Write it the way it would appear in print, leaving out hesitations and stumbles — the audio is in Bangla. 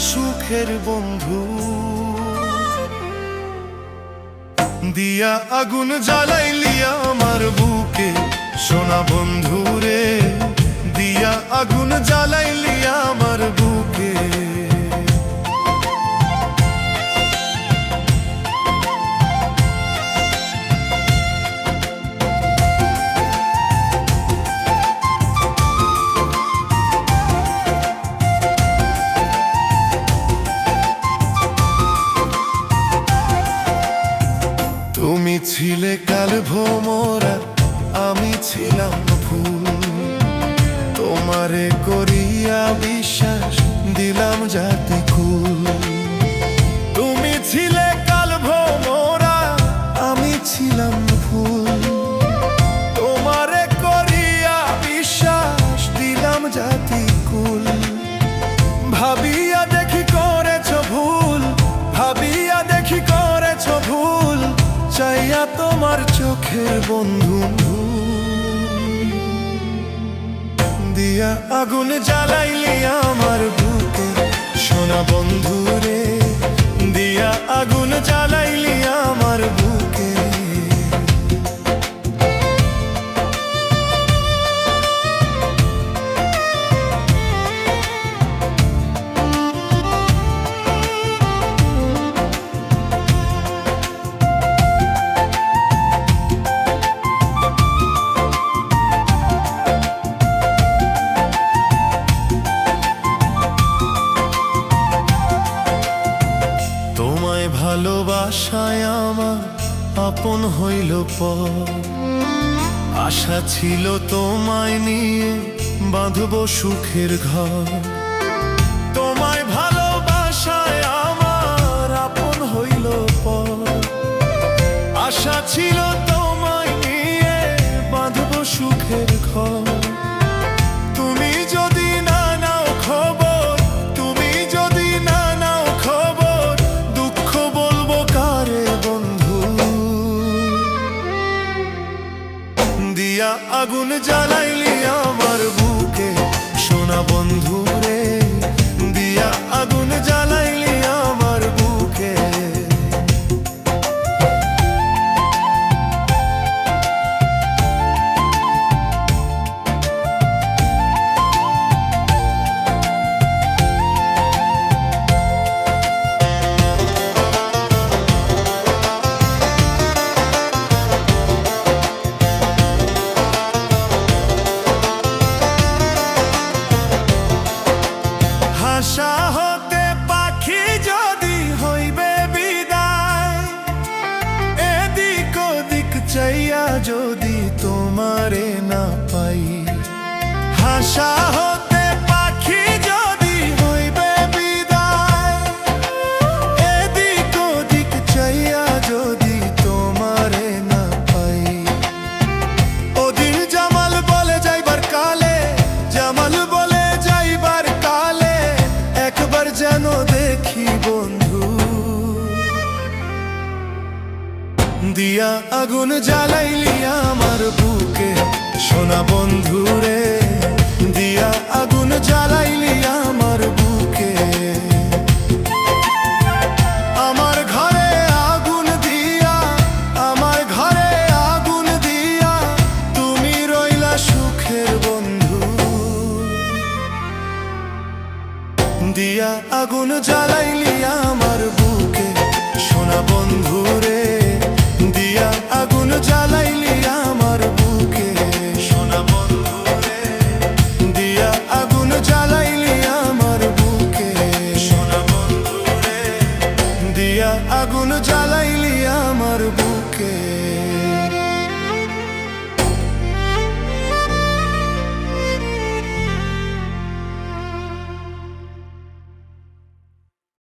সুখের বন্ধু। দিয়া আগুন জ্বালাইলি আমার বুকে সোনা বন্ধু রে, দিয়া আগুন জ্বালাইলি আমার বুকে। তুমি ছিলে কাল ভোমরা, আমি ছিলাম ফুল। তোমারে করিয়া বিশ্বাস দিলাম জাতি কুল। তুমি ছিলে কাল ভোমরা, আমি ছিলাম ফুল। তোমারে করিয়া বিশ্বাস দিলাম জাতি কুল। ভাবিয়া দেখি করেছ ভুল, ভাবিয়া দেখি করেছ ভুল, চাইয়া তোমার চোখের বন্ধু। দিয়া আগুন জ্বালাইলি আমার বুকে সোনা বন্ধু রে, দিয়া আগুন জ্বালাইলি আমার বুকে। ভালোবাসায় আমার আপন হইল পর, আশা ছিল তোমায় নিয়ে বাঁধব সুখের ঘর। তোমায় ভালোবাসায় আমার আপন হইল পর, আশা ছিল তোমায় নিয়ে বাঁধব সুখের ঘর। তুমি যদি না নাও খবর, তুমি যদি না নাও খবর, দুঃখ বলবো কারে বন্ধু। দিয়া আগুন জ্বালাইলি আমার বুকে সোনা বন্ধু রে, দিয়া আগুন জ্বালাইলি আমার বুকে। আশা হতে পাখি যদি হইবে বিদায়, এদিক ওদিক চাইয়া যদি তোমারে না পাই। আশা হতে পাখি যদি হইবে বিদায়, এদিক ওদিক চাইয়া যদি তোমারে না পাই। ওদিন জামাল বলে যাইবার কালে, জামাল বলে যাইবার কালে, একবার যেন দেখি বন্ধু। দিয়া আগুন জ্বালাইলি আমার বুকে সোনা বন্ধু রে, দিয়া আগুন জ্বালাইলি আমার বুকে। আমার ঘরে আগুন দিয়া, আমার ঘরে আগুন দিয়া, তুমি রইলা সুখের বন্ধু। দিয়া আগুন জ্বালাইলি আমার বুকে সোনা বন্ধু রে, দিয়া আগুন জ্বালাইলি আমার বুকে সোনা বন্ধু রে, দিয়া আগুন জ্বালাইলি আমার বুকে সোনা বন্ধু রে, দিয়া আগুন জ্বালাইলি আমার বুকে।